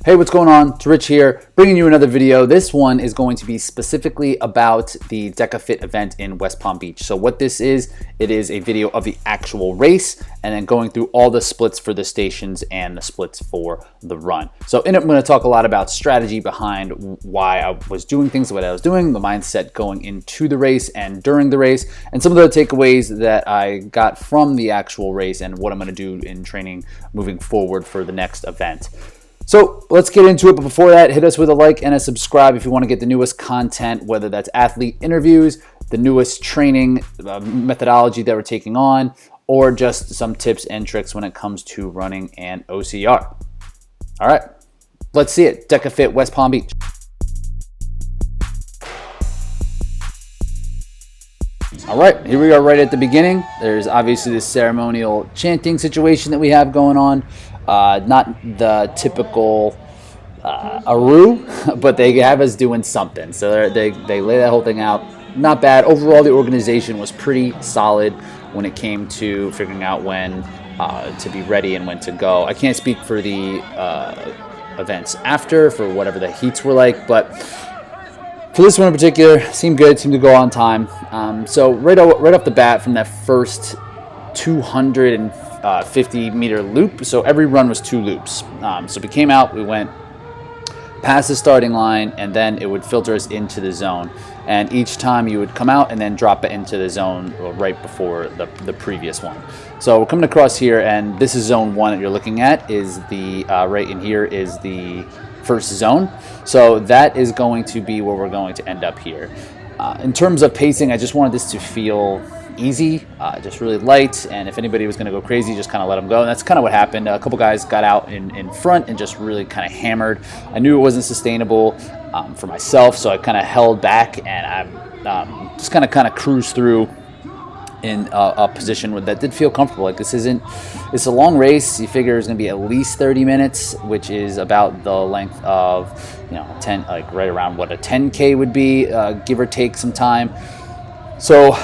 Hey, what's going on? It's Rich here, bringing you another video. This one is going to be specifically about the Decca Fit event in West Palm Beach. So what this is, it is a video of the actual race and then going through all the splits for the stations and the splits for the run. So in it, I'm going to talk a lot about strategy behind why I was doing things the way I was doing, the mindset going into the race and during the race, and some of the takeaways that I got from the actual race and what I'm going to do in training moving forward for the next event. So let's get into it, but before that, hit us with a like and a subscribe if you want to get the newest content, whether that's athlete interviews, the newest training methodology that we're taking on, or just some tips and tricks when it comes to running and OCR. All right, let's see it. Decca Fit, West Palm Beach. All right, here we are right at the beginning. There's obviously this ceremonial chanting situation that we have going on. Not the typical Aru, but they have us doing something. So they lay that whole thing out. Not bad. Overall, the organization was pretty solid when it came to figuring out when to be ready and when to go. I can't speak for the events after, for whatever the heats were like, but for this one in particular, seemed good, seemed to go on time. So right off the bat from that first 250-meter loop, so every run was 2 loops. So we came out, we went past the starting line, and then it would filter us into the zone. And each time you would come out and then drop it into the zone right before the previous one. So we're coming across here, and this is zone 1 that you're looking at. Is the right in here is the first zone. So that is going to be where we're going to end up here. In terms of pacing, I just wanted this to feel easy, just really light, and if anybody was going to go crazy, just kind of let them go. And that's kind of what happened. A couple guys got out in front and just really kind of hammered. I knew it wasn't sustainable for myself, so I kind of held back, and I just kind of cruised through in a position that did feel comfortable. Like it's a long race. You figure it's going to be at least 30 minutes, which is about the length of 10, like right around what a 10K would be, give or take some time. So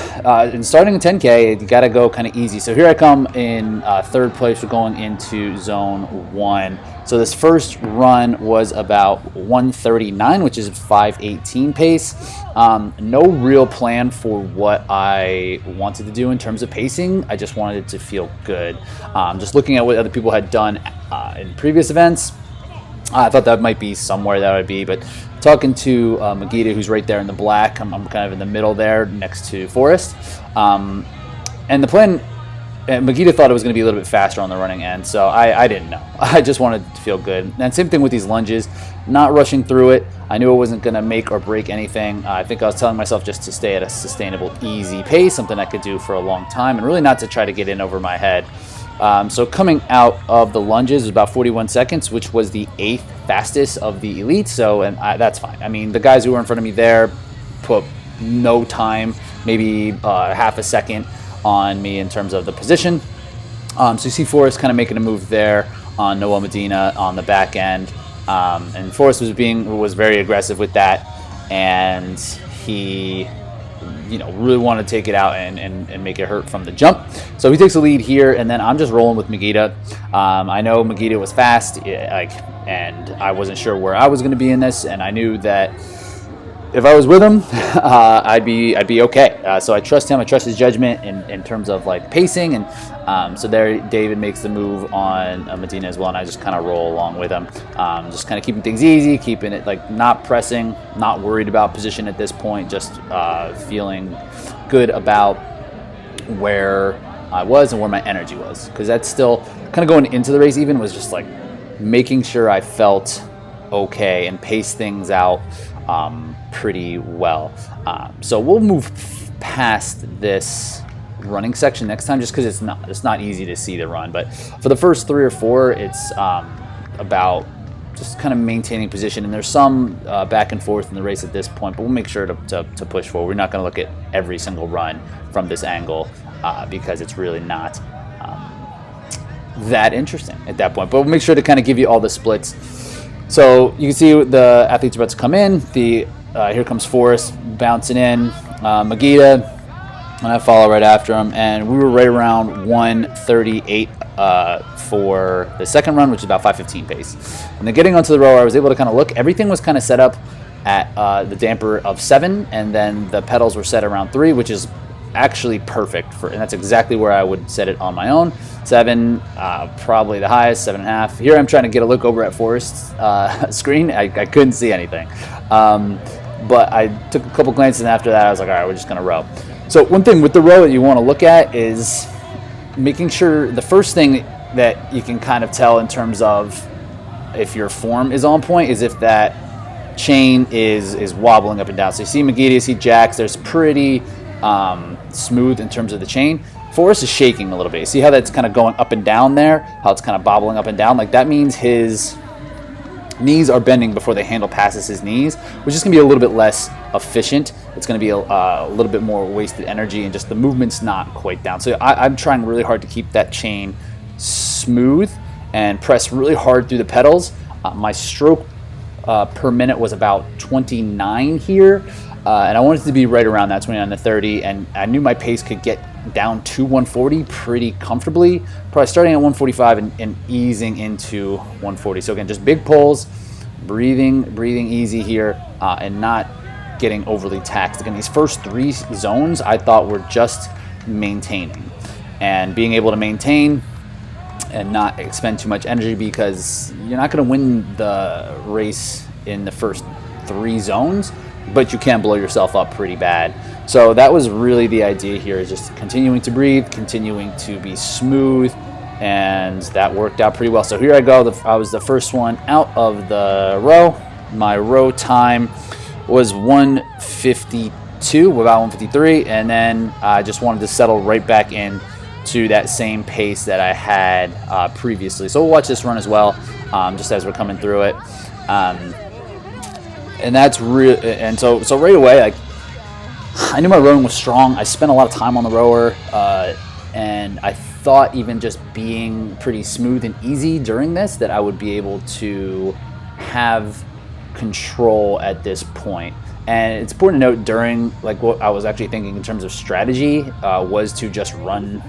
in starting a 10K, you got to go kind of easy. So here I come in third place. We're going into zone 1. So this first run was about 1:39, which is 5:18 pace. No real plan for what I wanted to do in terms of pacing. I just wanted it to feel good. Just looking at what other people had done in previous events, I thought that might be somewhere that would be, but talking to Megiddo, who's right there in the black, I'm kind of in the middle there next to Forrest. And the plan, Megiddo thought it was going to be a little bit faster on the running end, so I didn't know. I just wanted to feel good. And same thing with these lunges, not rushing through it. I knew it wasn't going to make or break anything. I think I was telling myself just to stay at a sustainable, easy pace, something I could do for a long time, and really not to try to get in over my head. So coming out of the lunges was about 41 seconds, which was the 8th fastest of the elite. So, that's fine. I mean, the guys who were in front of me there put no time, maybe half a second on me in terms of the position. So you see Forrest kind of making a move there on Noah Medina on the back end. And Forrest was very aggressive with that. And he really want to take it out and make it hurt from the jump. So he takes the lead here, and then I'm just rolling with Megiddo. I know Megiddo was fast, and I wasn't sure where I was going to be in this, and I knew that if I was with him, I'd be okay. So I trust him. I trust his judgment in terms of like pacing, and so there David makes the move on Medina as well, and I just kind of roll along with him, just kind of keeping things easy, keeping it like not pressing, not worried about position at this point, just feeling good about where I was and where my energy was, because that's still kind of going into the race. Even was just like making sure I felt okay and pace things out pretty well. So we'll move past this running section next time, just because it's not easy to see the run. But for the first 3 or 4, it's about just kind of maintaining position, and there's some back and forth in the race at this point, but we'll make sure to push forward. We're not going to look at every single run from this angle because it's really not that interesting at that point, but we'll make sure to kind of give you all the splits. So you can see the athletes are about to come in. Here comes Forrest bouncing in, Megiddo, and I follow right after him. And we were right around 1:38 for the second run, which is about 5:15 pace. And then getting onto the rower, I was able to kind of look. Everything was kind of set up at the damper of 7, and then the pedals were set around 3, which is actually perfect for, and that's exactly where I would set it on my own. 7, probably the highest, 7.5. Here I'm trying to get a look over at Forrest's screen. I couldn't see anything. But I took a couple glances, and after that I was like, all right, we're just gonna row. So one thing with the row that you want to look at is making sure, the first thing that you can kind of tell in terms of if your form is on point is if that chain is wobbling up and down. So you see Magida, you see Jax, there's pretty smooth in terms of the chain. Forrest is shaking a little bit. You see how that's kind of going up and down there, how it's kind of bobbling up and down? Like that means his knees are bending before the handle passes his knees, which is going to be a little bit less efficient. It's going to be a little bit more wasted energy, and just the movement's not quite down. So I'm trying really hard to keep that chain smooth and press really hard through the pedals. My stroke per minute was about 29 here, and I wanted it to be right around that 29 to 30, and I knew my pace could get down to 140 pretty comfortably, probably starting at 145 and easing into 140. So again, just big pulls, breathing easy here, and not getting overly taxed. Again, these first 3 zones I thought were just maintaining, and being able to maintain and not expend too much energy, because you're not going to win the race in the first 3 zones, but you can blow yourself up pretty bad. So that was really the idea here, is just continuing to breathe, continuing to be smooth, and that worked out pretty well. So here I go. I was the first one out of the row. My row time was 1:52, about 1:53, and then I just wanted to settle right back in to that same pace that I had previously. So we'll watch this run as well, just as we're coming through it. And that's real. And so right away, like, I knew my rowing was strong. I spent a lot of time on the rower, and I thought even just being pretty smooth and easy during this, that I would be able to have control at this point. And it's important to note, during, like, what I was actually thinking in terms of strategy was to just run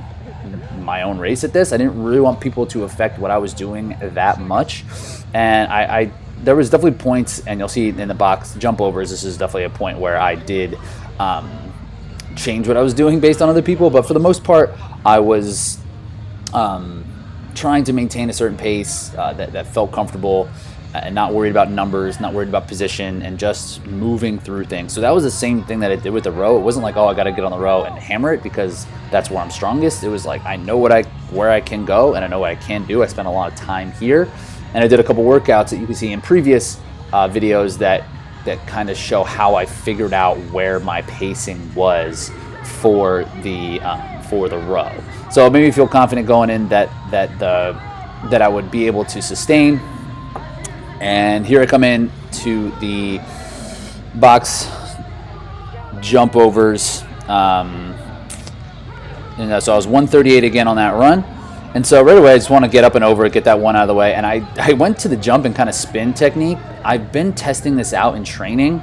my own race at this. I didn't really want people to affect what I was doing that much, and there was definitely points, and you'll see in the box jump overs, this is definitely a point where I did change what I was doing based on other people, but for the most part I was trying to maintain a certain pace that felt comfortable, and not worried about numbers, not worried about position, and just moving through things. So that was the same thing that I did with the row. It wasn't like, oh, I got to get on the row and hammer it because that's where I'm strongest. It was like, I know where I can go, and I know what I can do. I spent a lot of time here, and I did a couple workouts that you can see in previous videos that kind of show how I figured out where my pacing was for the row. So it made me feel confident going in that I would be able to sustain. And here I come in to the box jump overs. And so I was 138 again on that run. And so right away I just want to get up and over it, get that one out of the way. And I went to the jump and kind of spin technique. I've been testing this out in training,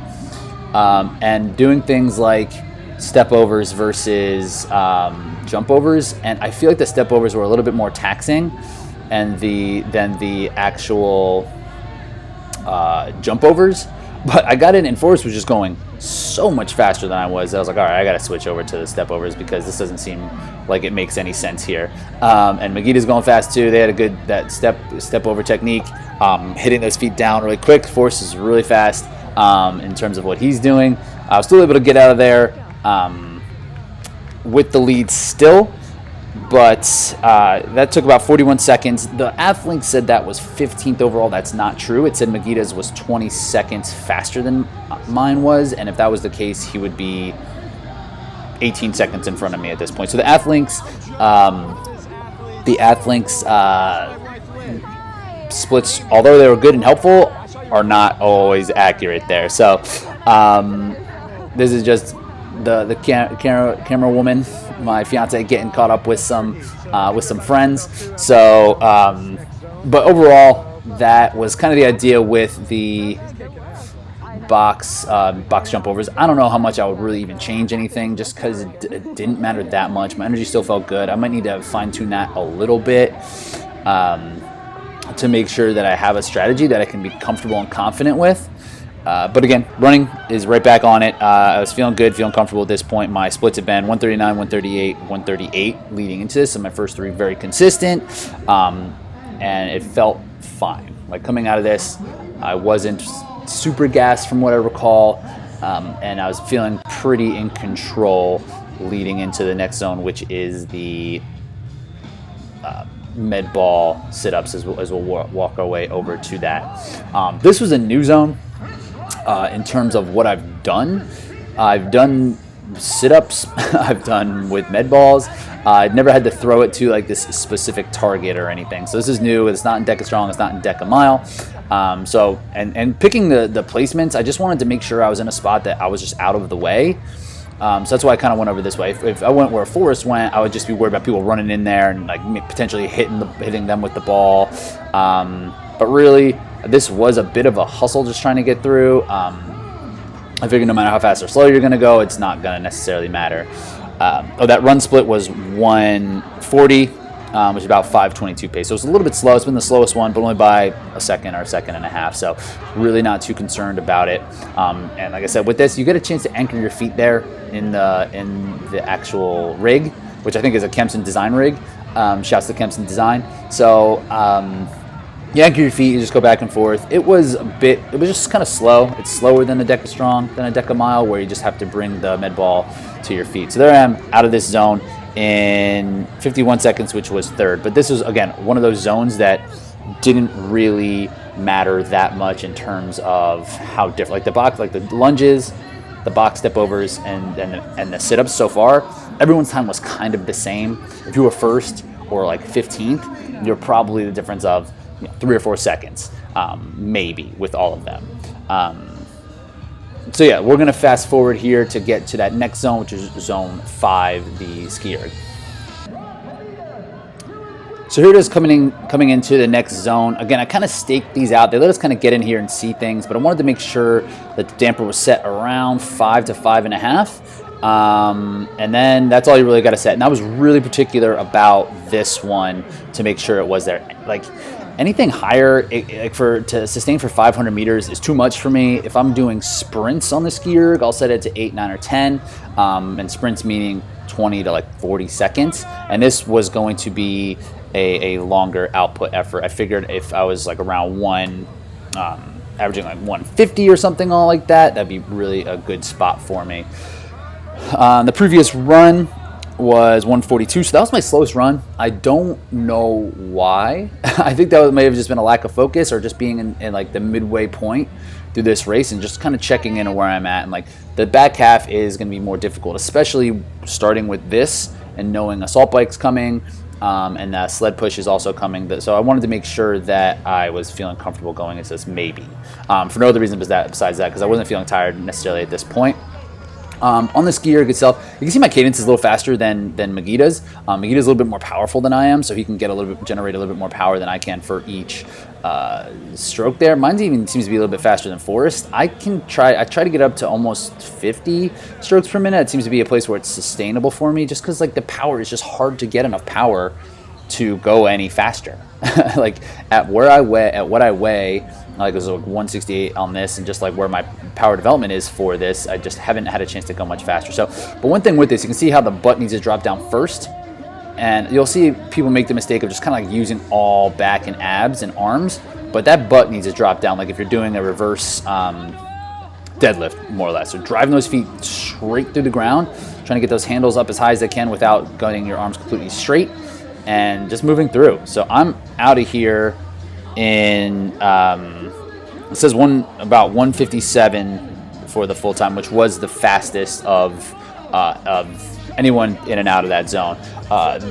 and doing things like step overs versus jump overs. And I feel like the step overs were a little bit more taxing than the actual jump overs, but I got in, and Forrest was just going so much faster than I was. I was like, all right, I got to switch over to the step overs because this doesn't seem like it makes any sense here. And Magida's going fast too. They had a good step over technique, hitting those feet down really quick. Forrest is really fast in terms of what he's doing. I was still able to get out of there with the lead still, but that took about 41 seconds. The Athlink said that was 15th overall. That's not true. It said Magida's was 20 seconds faster than mine was, and if that was the case, he would be 18 seconds in front of me at this point. So the Athlinks splits, although they were good and helpful, are not always accurate there. So this is just the camera woman, my fiance, getting caught up with some friends. So but overall, that was kind of the idea with the box jump overs. I don't know how much I would really even change anything, just because it didn't matter that much. My energy still felt good. I might need to fine tune that a little bit to make sure that I have a strategy that I can be comfortable and confident with. But again, running is right back on it. I was feeling good, feeling comfortable at this point. My splits have been 139, 138, 138 leading into this. So my first three very consistent, and it felt fine. Like coming out of this, I wasn't super gassed from what I recall, and I was feeling pretty in control leading into the next zone, which is the med ball sit-ups, as we'll walk our way over to that. This was a new zone. In terms of what I've done sit-ups, I've done with med balls. I've never had to throw it to like this specific target or anything. So this is new. It's not in Decca Strong. It's not in Decca Mile. So picking the placements, I just wanted to make sure I was in a spot that I was just out of the way. So that's why I kind of went over this way. If I went where Forrest went, I would just be worried about people running in there and like potentially hitting them with the ball. But really, this was a bit of a hustle just trying to get through. I figured no matter how fast or slow you're going to go, it's not going to necessarily matter. That run split was 140, which is about 5:22 pace. So it's a little bit slow. It's been the slowest one, but only by a second or a second and a half. So really not too concerned about it. And like I said, with this, you get a chance to anchor your feet there in the actual rig, which I think is a Kempson design rig. Shouts to Kempson Design. So you anchor your feet, you just go back and forth. It was just kind of slow. It's slower than a Decca Strong, than a Decca Mile, where you just have to bring the med ball to your feet. So there I am out of this zone in 51 seconds, which was third. But this was, again, one of those zones that didn't really matter that much in terms of how different, like the box, like the lunges, the box step overs, and the sit-ups so far, everyone's time was kind of the same. If you were first or like 15th, you're probably the difference of 3 or 4 seconds, maybe, with all of them. So yeah, we're going to fast forward here to get to that next zone, which is zone 5, the Skierg. So here it is coming into the next zone. Again, I kind of staked these out. They let us kind of get in here and see things, but I wanted to make sure that the damper was set around 5 to 5.5. And then that's all you really got to set. And I was really particular about this one to make sure it was there. Like anything higher, to sustain for 500 meters is too much for me. If I'm doing sprints on the Skierg, I'll set it to 8, 9, or 10. And sprints meaning 20 to like 40 seconds. And this was going to be a longer output effort. I figured if I was like around averaging like 150 or something all like that, that'd be really a good spot for me. The previous run was 142, so that was my slowest run. I don't know why. I think that may have just been a lack of focus, or just being in like the midway point through this race and just kind of checking in on where I'm at. And like the back half is going to be more difficult, especially starting with this and knowing assault bike's coming, and that sled push is also coming. So I wanted to make sure that I was feeling comfortable going into this, maybe for no other reason besides that, because I wasn't feeling tired necessarily at this point. On the Skierg itself, you can see my cadence is a little faster than Megita's. Megita's a little bit more powerful than I am, so he can generate a little bit more power than I can for each stroke there. Mine even seems to be a little bit faster than Forrest. I try to get up to almost 50 strokes per minute. It seems to be a place where it's sustainable for me, just because like the power is just hard to get enough power to go any faster. Like at what I weigh, like it was like 168 on this, and just like where my power development is for this, I just haven't had a chance to go much faster. So, but one thing with this, you can see how the butt needs to drop down first, and you'll see people make the mistake of just kind of like using all back and abs and arms, but that butt needs to drop down. Like if you're doing a reverse deadlift, more or less. So driving those feet straight through the ground, trying to get those handles up as high as they can without getting your arms completely straight, and just moving through. So I'm out of here in it says about 157 for the full time, which was the fastest of anyone in and out of that zone.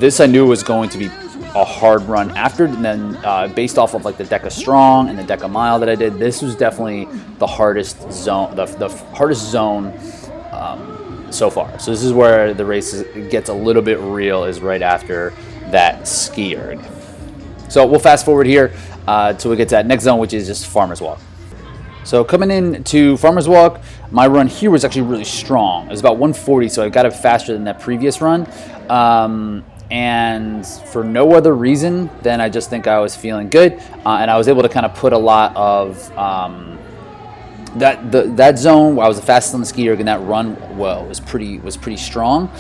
This I knew was going to be a hard run after, and then based off of like the Decca Strong and the Decca Mile that I did, this was definitely the hardest zone, the hardest zone so far. So this is where the race gets a little bit real, is right after that Skierg. So we'll fast forward here till we get to that next zone, which is just Farmer's Walk. So coming in to Farmer's Walk, my run here was actually really strong. It was about 140, so I got it faster than that previous run. And for no other reason than I just think I was feeling good. And I was able to kind of put a lot of that zone where I was the fastest on the Skierg, and that run was pretty strong.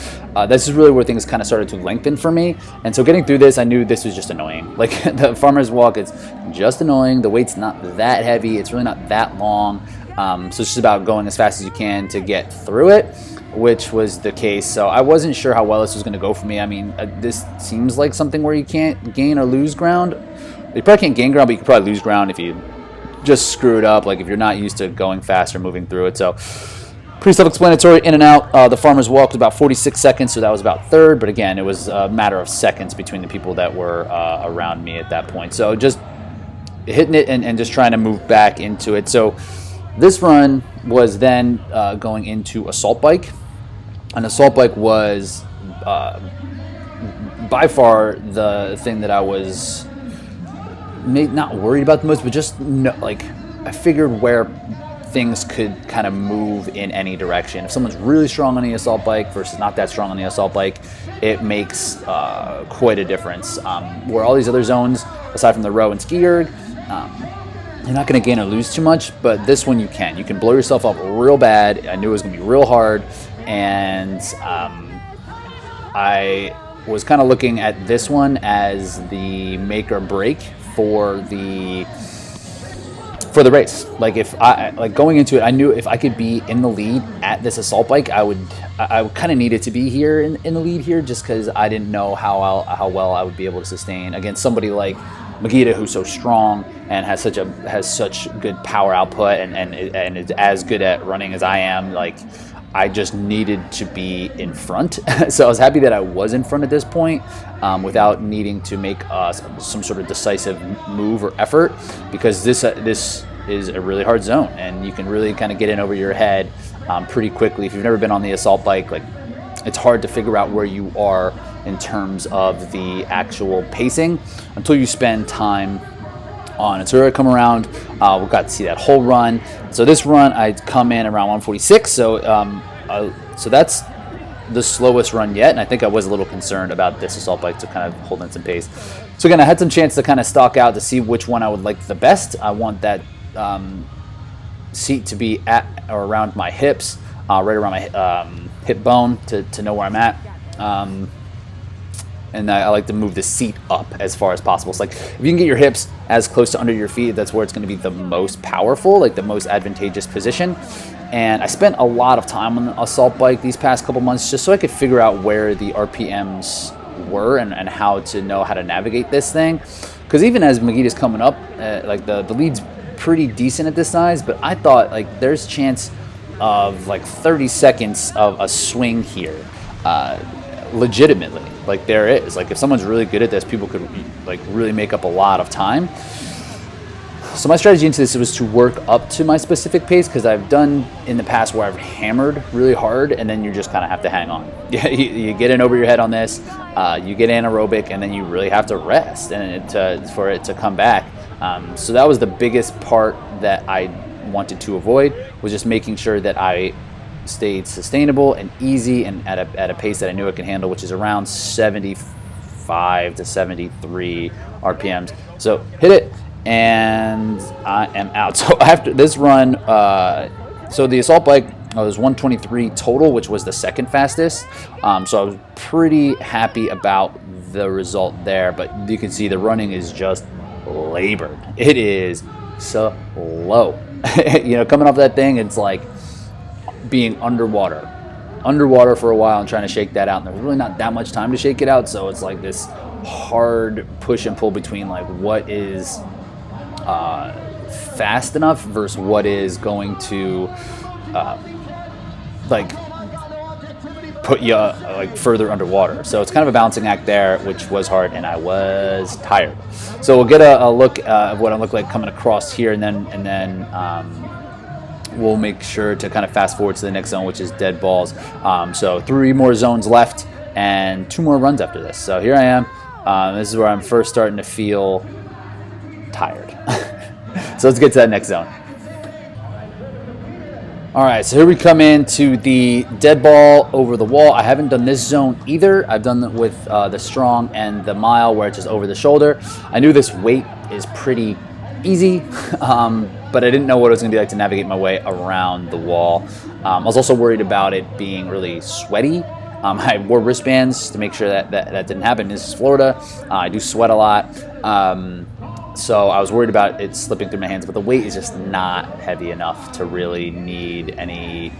This is really where things kind of started to lengthen for me, and so getting through this, I knew this was just annoying. Like the Farmer's Walk, it's just annoying. The weight's not that heavy. It's really not that long. So it's just about going as fast as you can to get through it, which was the case. So I wasn't sure how well this was going to go for me. I mean, this seems like something where you can't gain or lose ground. You probably can't gain ground, but you could probably lose ground if you just screw it up, like if you're not used to going fast or moving through it. So pretty self-explanatory, in and out. The Farmer's Walk was about 46 seconds, so that was about third, but again, it was a matter of seconds between the people that were around me at that point. So just hitting it and just trying to move back into it. So this run was then going into assault bike. An assault bike was by far the thing that I was not worried about the most, but just like I figured where things could kind of move in any direction. If someone's really strong on the assault bike versus not that strong on the assault bike, it makes quite a difference. Where all these other zones, aside from the row and Skierg, you're not going to gain or lose too much, but this one you can. You can blow yourself up real bad. I knew it was going to be real hard, and I was kind of looking at this one as the make or break for the race. Like if I going into it, I knew if I could be in the lead at this assault bike, I kind of needed to be here in the lead here, just because I didn't know how well I would be able to sustain against somebody like Magita, who's so strong and has such good power output and is as good at running as I am. Like I just needed to be in front. So I was happy that I was in front at this point without needing to make some sort of decisive move or effort, because this is a really hard zone, and you can really kind of get in over your head pretty quickly. If you've never been on the assault bike, like it's hard to figure out where you are in terms of the actual pacing until you spend time on it. So I come around, we got to see that whole run. So this run, I come in around 146. So that's the slowest run yet, and I think I was a little concerned about this assault bike to kind of hold in some pace. So again, I had some chance to kind of stalk out to see which one I would like the best. I want that seat to be at or around my hips, right around my hip bone to know where I'm at. And I like to move the seat up as far as possible. So like if you can get your hips as close to under your feet, that's where it's going to be the most powerful, like the most advantageous position. And I spent a lot of time on the assault bike these past couple months just so I could figure out where the RPMs were and how to know how to navigate this thing. Because even as Magita's coming up, like the lead's pretty decent at this size, but I thought like there's chance of like 30 seconds of a swing here. Legitimately, like there is, like if someone's really good at this, people could like really make up a lot of time. So my strategy into this was to work up to my specific pace, because I've done in the past where I've hammered really hard and then you just kind of have to hang on. You get in over your head on this, you get anaerobic, and then you really have to rest and for it to come back. So that was the biggest part that I wanted to avoid, was just making sure that I stayed sustainable and easy and at a pace that I knew I could handle, which is around 75 to 73 RPMs. So hit it, and I am out. So after this run, so the assault bike was 123 total, which was the second fastest. So I was pretty happy about the result there, but you can see the running is just labored. It is slow. Coming off that thing, it's like being underwater for a while and trying to shake that out, and there's really not that much time to shake it out, so it's like this hard push and pull between like what is fast enough versus what is going to like put you like further underwater. So it's kind of a balancing act there, which was hard, and I was tired. So we'll get a look of what I look like coming across here, and then we'll make sure to kind of fast forward to the next zone, which is dead balls. So 3 more zones left and 2 more runs after this. So here I am. This is where I'm first starting to feel tired. So let's get to that next zone. All right, so here we come into the dead ball over the wall. I haven't done this zone either. I've done it with the strong and the mile where it's just over the shoulder. I knew this weight is pretty easy, but I didn't know what it was going to be like to navigate my way around the wall. I was also worried about it being really sweaty. I wore wristbands to make sure that didn't happen. This is Florida. I do sweat a lot. So I was worried about it slipping through my hands, but the weight is just not heavy enough to really need any,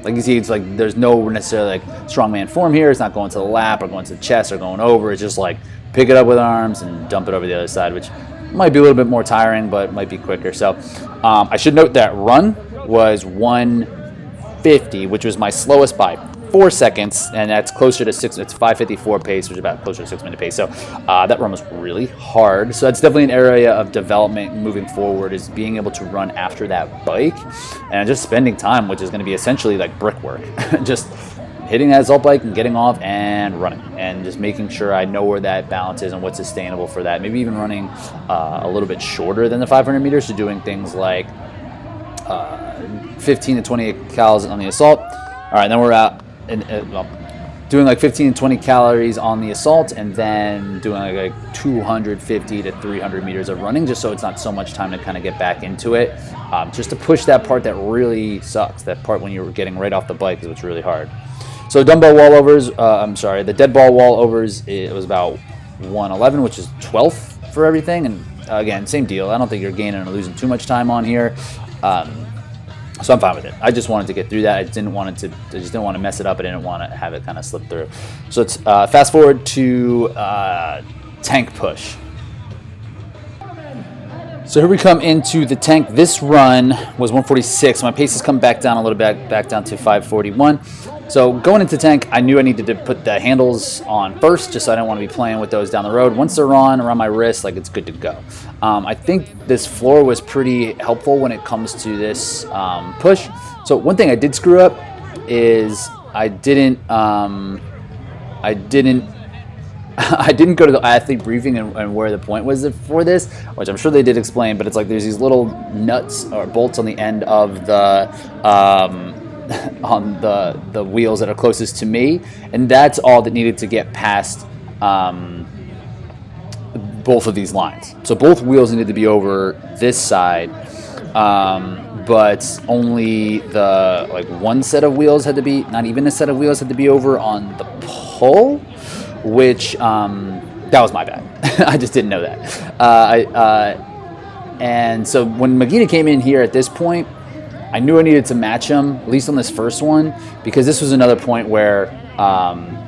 like you see, it's like there's no necessarily like strongman form here. It's not going to the lap or going to the chest or going over. It's just like pick it up with arms and dump it over the other side, which might be a little bit more tiring, but might be quicker. So I should note that run was 150, which was my slowest by 4 seconds, and that's closer to 6. It's 5:54 pace, which is about closer to 6 minute pace. So that run was really hard. So that's definitely an area of development moving forward, is being able to run after that bike and just spending time, which is going to be essentially like brickwork, just hitting that assault bike and getting off and running, and just making sure I know where that balance is and what's sustainable for that. Maybe even running a little bit shorter than the 500 meters, so doing things like 15 to 28 calories on the assault. All right, then we're out. Doing like 15 and 20 calories on the assault, and then doing like 250 to 300 meters of running, just so it's not so much time to kind of get back into it, just to push that part that really sucks. That part when you're getting right off the bike is what's really hard. So dumbbell wall overs, the dead ball wall overs, it was about 111, which is 12th for everything. And again, same deal. I don't think you're gaining or losing too much time on here. So I'm fine with it. I just wanted to get through that. I just didn't want to mess it up. I didn't want to have it kind of slip through. So it's fast forward to tank push. So here we come into the tank. This run was 146. My pace has come back down a little bit, back down to 541. So going into tank, I knew I needed to put the handles on first, just so I didn't want to be playing with those down the road. Once they're on around my wrist, like, it's good to go. I think this floor was pretty helpful when it comes to this push. So one thing I did screw up is I didn't go to the athlete briefing and where the point was for this, which I'm sure they did explain, but it's like there's these little nuts or bolts on the end of the on the wheels that are closest to me, and that's all that needed to get past both of these lines. So both wheels needed to be over this side, but only the one set of wheels had to be, not even a set of wheels had to be over on the pole, which that was my bad. I just didn't know that. And so when Magita came in here at this point, I knew I needed to match him, at least on this first one, because this was another point where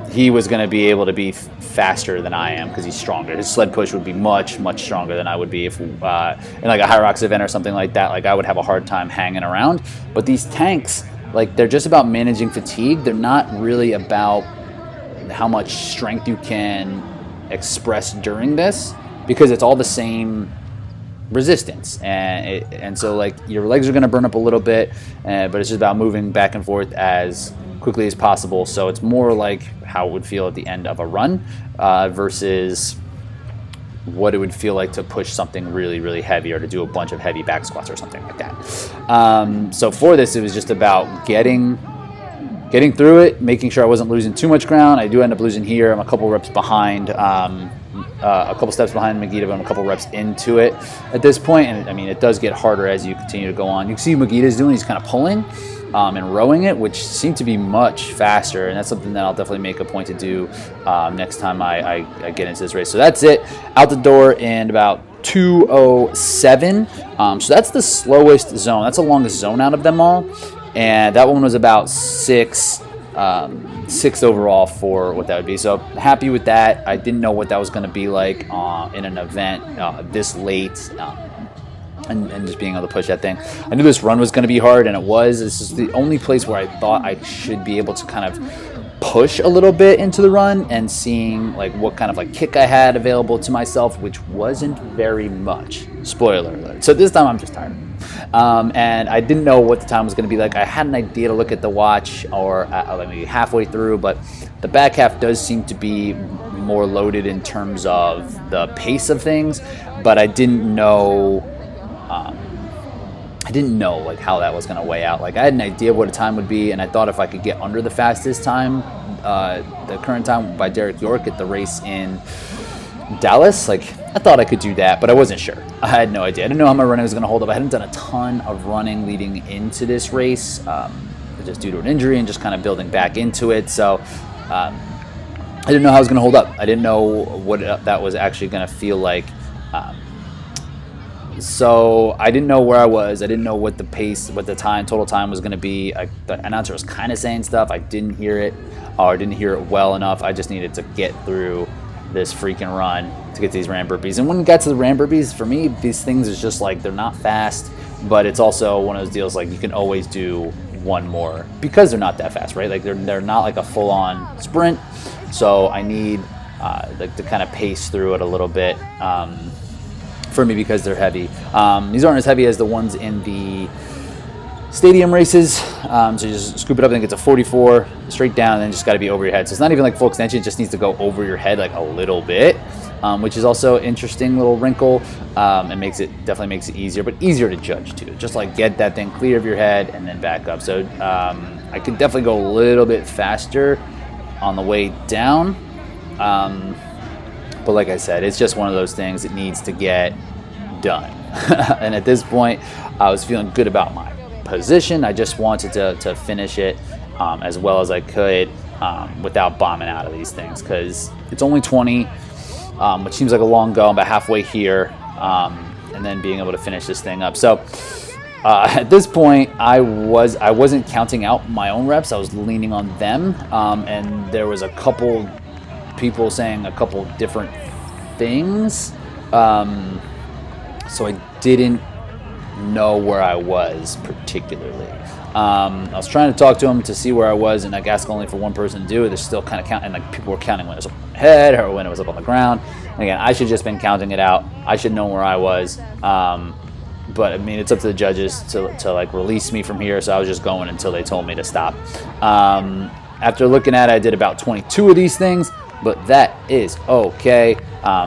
he was going to be able to be faster than I am because he's stronger. His sled push would be much, much stronger than I would be if in like a High Rocks event or something like that. Like, I would have a hard time hanging around. But these tanks, like, they're just about managing fatigue. They're not really about how much strength you can express during this, because it's all the same resistance, and so like your legs are going to burn up a little bit, but it's just about moving back and forth as quickly as possible. So it's more like how it would feel at the end of a run versus what it would feel like to push something really, really heavy, or to do a bunch of heavy back squats or something like that. So for this, it was just about getting through it, making sure I wasn't losing too much ground. I do end up losing here. I'm a couple reps behind, a couple steps behind Magita, but I'm a couple reps into it at this point. And I mean, it does get harder as you continue to go on. You can see Magita's doing, he's kind of pulling and rowing it, which seemed to be much faster. And that's something that I'll definitely make a point to do next time I get into this race. So that's it. Out the door in about 2:07. So that's the slowest zone. That's the longest zone out of them all. And that one was about sixth overall for what that would be. So happy with that. I didn't know what that was going to be like in an event this late, and just being able to push that thing. I knew this run was going to be hard, and it was. This is the only place where I thought I should be able to kind of push a little bit into the run, and seeing like what kind of like kick I had available to myself, which wasn't very much. Spoiler alert. So this time I'm just tired. And I didn't know what the time was going to be like. I had an idea to look at the watch, or maybe halfway through, but the back half does seem to be more loaded in terms of the pace of things, but I didn't know I didn't know like how that was going to weigh out. Like I had an idea of what a time would be, and I thought if I could get under the fastest time, the current time by Derek York at the race in Dallas, like I thought I could do that, but I wasn't sure. I had no idea. I didn't know how my running was going to hold up. I hadn't done a ton of running leading into this race, just due to an injury and just kind of building back into it. So I didn't know how I was going to hold up. I didn't know what that was actually going to feel like. So I didn't know where I was. I didn't know what the pace, what the total time was going to be. The announcer was kind of saying stuff. I didn't hear it, or didn't hear it well enough. I just needed to get through this freaking run to get to these ram burpees. And when we got to the ram burpees, for me, these things is just like, they're not fast, but it's also one of those deals like you can always do one more because they're not that fast, right? Like they're not like a full-on sprint. So I need like to kind of pace through it a little bit. For me, because they're heavy. These aren't as heavy as the ones in the stadium races. So you just scoop it up and get to 44 straight down, and then just got to be over your head. So it's not even like full extension; it just needs to go over your head like a little bit, which is also an interesting little wrinkle. It definitely makes it easier, but easier to judge too. Just like get that thing clear of your head and then back up. So I could definitely go a little bit faster on the way down. But like I said, it's just one of those things that needs to get done. And at this point, I was feeling good about my position. I just wanted to finish it as well as I could without bombing out of these things, because it's only 20, which seems like a long go. I'm about halfway here, and then being able to finish this thing up. So at this point, I wasn't counting out my own reps. I was leaning on them, and there was a couple people saying a couple different things, so I didn't know where I was particularly. I was trying to talk to him to see where I was, and like ask only for one person to do it. They're still kind of counting, like people were counting when it was up on my head or when it was up on the ground. And again, I should just been counting it out. I should know where I was. But I mean, it's up to the judges to like release me from here. So I was just going until they told me to stop. After looking at it, I did about 22 of these things, but that is okay.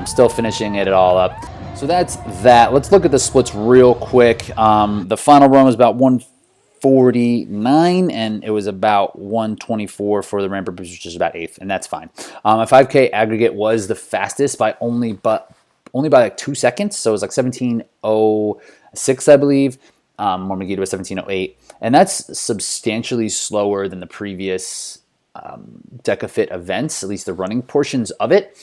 Still finishing it all up. So that's that. Let's look at the splits real quick. The final run was about 149, and it was about 124 for the ramp burpees, which is about 8th, and that's fine. My 5K aggregate was the fastest by only by like 2 seconds, so it was like 17:06, I believe. More McGee was 17:08, and that's substantially slower than the previous Decca Fit events, at least the running portions of it.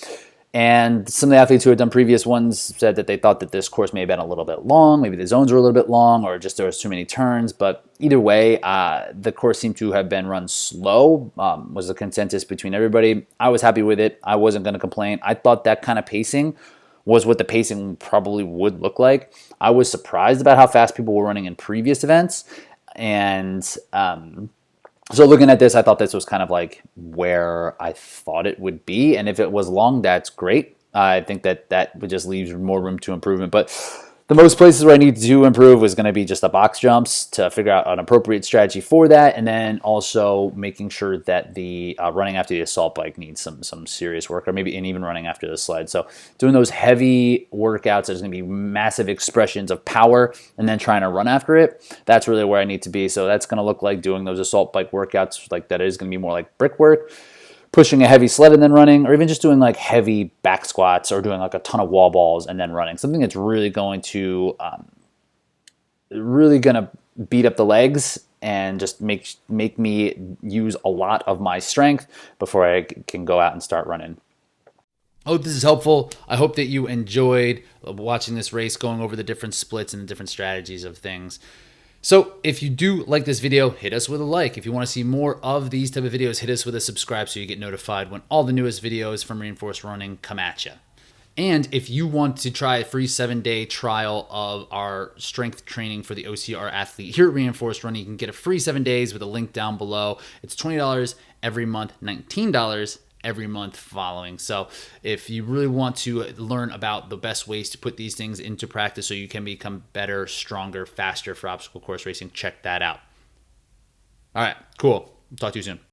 And some of the athletes who had done previous ones said that they thought that this course may have been a little bit long, maybe the zones were a little bit long, or just there was too many turns. But either way, the course seemed to have been run slow, was the consensus between everybody. I was happy with it. I wasn't going to complain. I thought that kind of pacing was what the pacing probably would look like. I was surprised about how fast people were running in previous events. And so looking at this, I thought this was kind of like where I thought it would be. And if it was long, that's great. I think that would just leave more room to improvement. But the most places where I need to improve was going to be just the box jumps, to figure out an appropriate strategy for that. And then also making sure that the running after the assault bike needs some serious work, or maybe even running after the sled. So doing those heavy workouts, there's going to be massive expressions of power, and then trying to run after it. That's really where I need to be. So that's going to look like doing those assault bike workouts. Like that is going to be more like brick work, pushing a heavy sled and then running, or even just doing like heavy back squats, or doing like a ton of wall balls and then running. Something that's really going to beat up the legs and just make me use a lot of my strength before I can go out and start running. I hope this is helpful. I hope that you enjoyed watching this race, going over the different splits and the different strategies of things. So if you do like this video, hit us with a like. If you want to see more of these type of videos, hit us with a subscribe so you get notified when all the newest videos from Reinforced Running come at you. And if you want to try a free 7-day trial of our strength training for the OCR athlete here at Reinforced Running, you can get a free 7 days with a link down below. It's $20 every month, $19 every month following. So if you really want to learn about the best ways to put these things into practice so you can become better, stronger, faster for obstacle course racing, check that out. All right, cool. Talk to you soon.